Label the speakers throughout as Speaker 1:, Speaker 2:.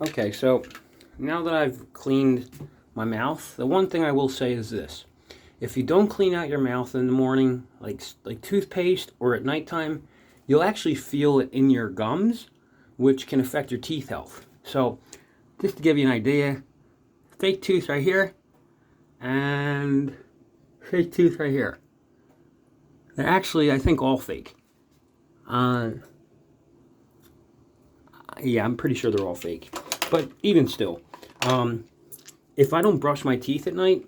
Speaker 1: Okay, so now that I've cleaned my mouth, the one thing I will say is this. If you don't clean out your mouth in the morning, like toothpaste, or at nighttime, you'll actually feel it in your gums, which can affect your teeth health. So, just to give you an idea, fake tooth right here, and fake tooth right here. They're actually, I think, all fake. Yeah, I'm pretty sure they're all fake. But even still, if I don't brush my teeth at night,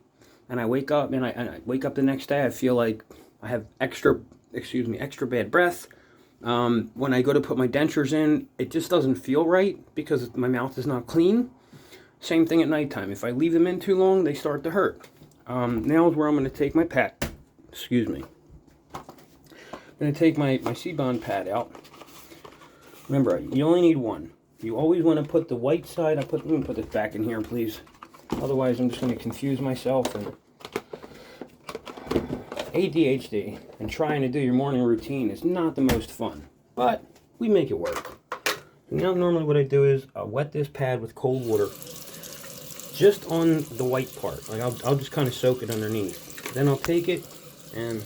Speaker 1: and I wake up and I wake up the next day, I feel like I have extra bad breath. When I go to put my dentures in, it just doesn't feel right because my mouth is not clean. Same thing at nighttime. If I leave them in too long, they start to hurt. Now is where I'm going to take my pad. Excuse me. I'm going to take my C-bond pad out. Remember, you only need one. You always want to put the white side. Let me put this back in here, please. Otherwise, I'm just going to confuse myself. And ADHD and trying to do your morning routine is not the most fun, but we make it work. Now, normally what I do is I'll wet this pad with cold water, just on the white part. Like I'll just kind of soak it underneath. Then I'll take it and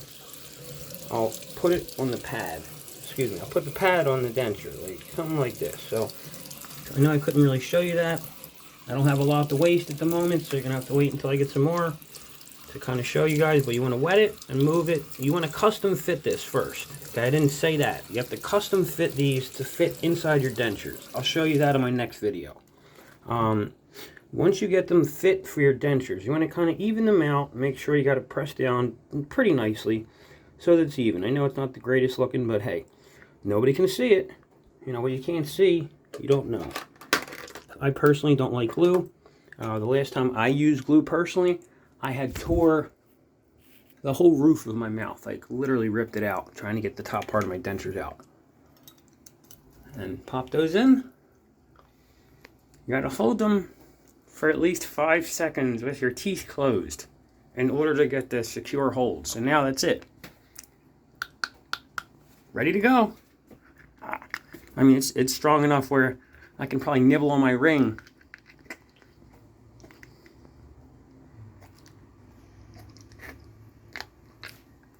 Speaker 1: I'll put it on the pad. Excuse me. I'll put the pad on the denture, like something like this. So I know I couldn't really show you that. I don't have a lot to waste at the moment, so you're gonna have to wait until I get some more to kind of show you guys. But you want to wet it and move it. You want to custom fit this first. Okay, I didn't say that. You have to custom fit these to fit inside your dentures. I'll show you that in my next video. Once you get them fit for your dentures, you want to kind of even them out. Make sure you got to press down pretty nicely so that it's even. I know it's not the greatest looking, but hey, nobody can see it. You know, what you can't see, you don't know. I personally don't like glue. The last time I used glue personally, I had tore the whole roof of my mouth. Like literally ripped it out trying to get the top part of my dentures out. And pop those in. You gotta hold them for at least 5 seconds with your teeth closed in order to get the secure hold. So now that's it. Ready to go. I mean, it's strong enough where I can probably nibble on my ring.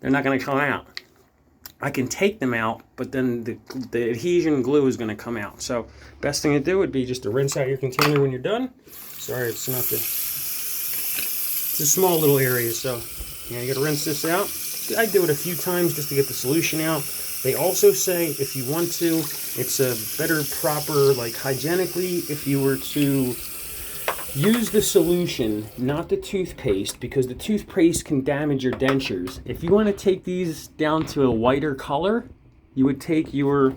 Speaker 1: They're not going to come out. I can take them out, but then the adhesion glue is going to come out. So best thing to do would be just to rinse out your container when you're done. Sorry, it's not it's a small little area, so yeah, you got to rinse this out. I do it a few times just to get the solution out. They also say if you want to, it's a better, proper, like hygienically, if you were to use the solution, not the toothpaste, because the toothpaste can damage your dentures. If you want to take these down to a whiter color, you would take your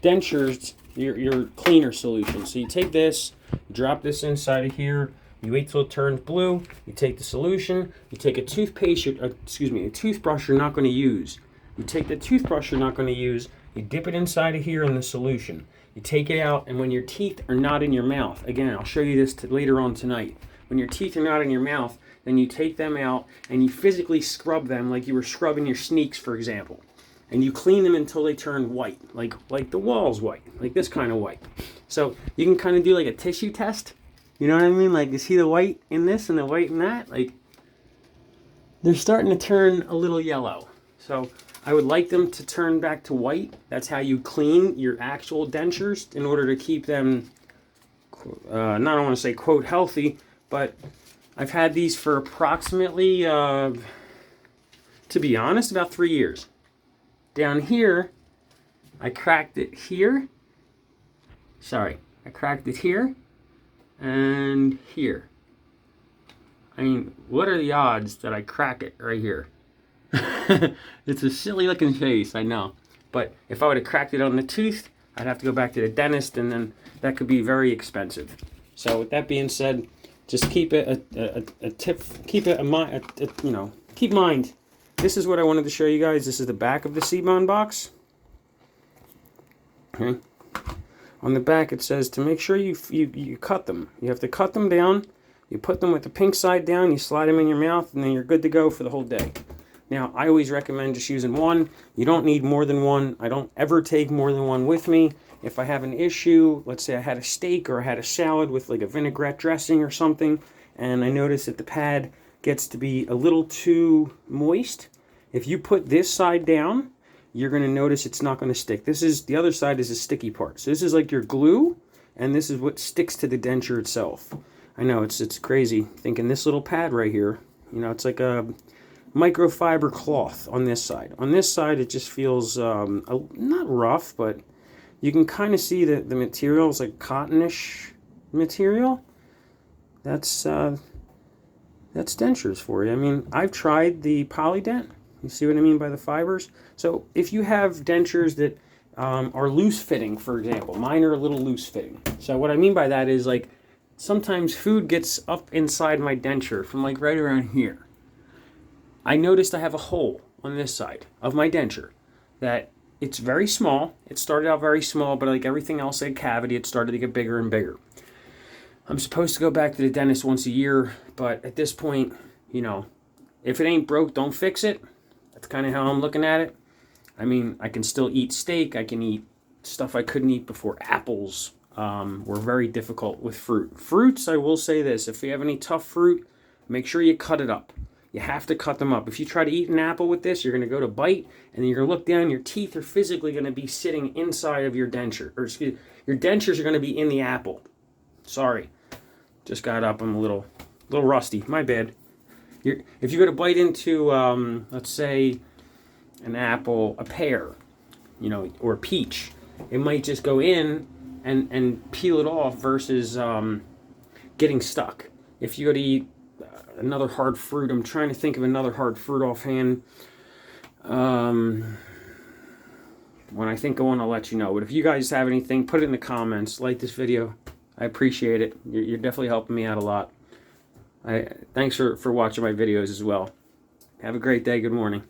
Speaker 1: dentures, your cleaner solution. So you take this, drop this inside of here, you wait till it turns blue, you take the solution, you take a toothpaste, a toothbrush you're not going to use. You take the toothbrush you're not going to use, you dip it inside of here in the solution. You take it out, and when your teeth are not in your mouth, again, I'll show you this later on tonight. When your teeth are not in your mouth, then you take them out and you physically scrub them like you were scrubbing your sneaks, for example. And you clean them until they turn white, like the wall's white, like this kind of white. So you can kind of do like a tissue test. You know what I mean? Like, you see the white in this and the white in that? Like, they're starting to turn a little yellow. So I would like them to turn back to white. That's how you clean your actual dentures in order to keep them, I don't want to say quote healthy, but I've had these for approximately, to be honest, about 3 years. Down here, I cracked it here. Sorry, I cracked it here and here. I mean, what are the odds that I crack it right here? It's a silly looking face, I know. But if I would have cracked it on the tooth, I'd have to go back to the dentist, and then that could be very expensive. So with that being said, just keep it a tip, keep it a mind, keep in mind. This is what I wanted to show you guys. This is the back of the C-bond box. Okay. On the back it says to make sure you cut them. You have to cut them down. You put them with the pink side down, you slide them in your mouth, and then you're good to go for the whole day. Now, I always recommend just using one. You don't need more than one. I don't ever take more than one with me. if I have an issue, let's say I had a steak or I had a salad with like a vinaigrette dressing or something, and I notice that the pad gets to be a little too moist, if you put this side down, you're going to notice it's not going to stick. The other side is the sticky part. So this is like your glue, and this is what sticks to the denture itself. I know it's crazy thinking this little pad right here, you know, it's like a microfiber cloth on this side. On this side, it just feels not rough, but you can kind of see that the material is like cottonish material. That's dentures for you. I mean, I've tried the Polydent. You see what I mean by the fibers? So if you have dentures that are loose fitting, for example, mine are a little loose fitting. So what I mean by that is like sometimes food gets up inside my denture from like right around here. I noticed I have a hole on this side of my denture that it's very small. It started out very small, but like everything else had cavity, it started to get bigger and bigger. I'm supposed to go back to the dentist once a year, but at this point, you know, if it ain't broke, don't fix it. That's kind of how I'm looking at it. I mean, I can still eat steak. I can eat stuff I couldn't eat before. Apples were very difficult with fruit. Fruits, I will say this. If you have any tough fruit, make sure you cut it up. You have to cut them up. If you try to eat an apple with this, you're going to go to bite, and then you're going to look down. Your teeth are physically going to be sitting inside of your denture. Or excuse me, your dentures are going to be in the apple. Sorry. Just got up. I'm a little rusty. My bad. If you go to bite into, let's say, an apple, a pear, you know, or a peach, it might just go in and peel it off versus getting stuck. If you go to eat another hard fruit, I'm trying to think of another hard fruit offhand. When I think of one, I'll let you know. But if you guys have anything, put it in the comments. Like this video. I appreciate it. You're definitely helping me out a lot. Thanks for watching my videos as well. Have a great day. Good morning.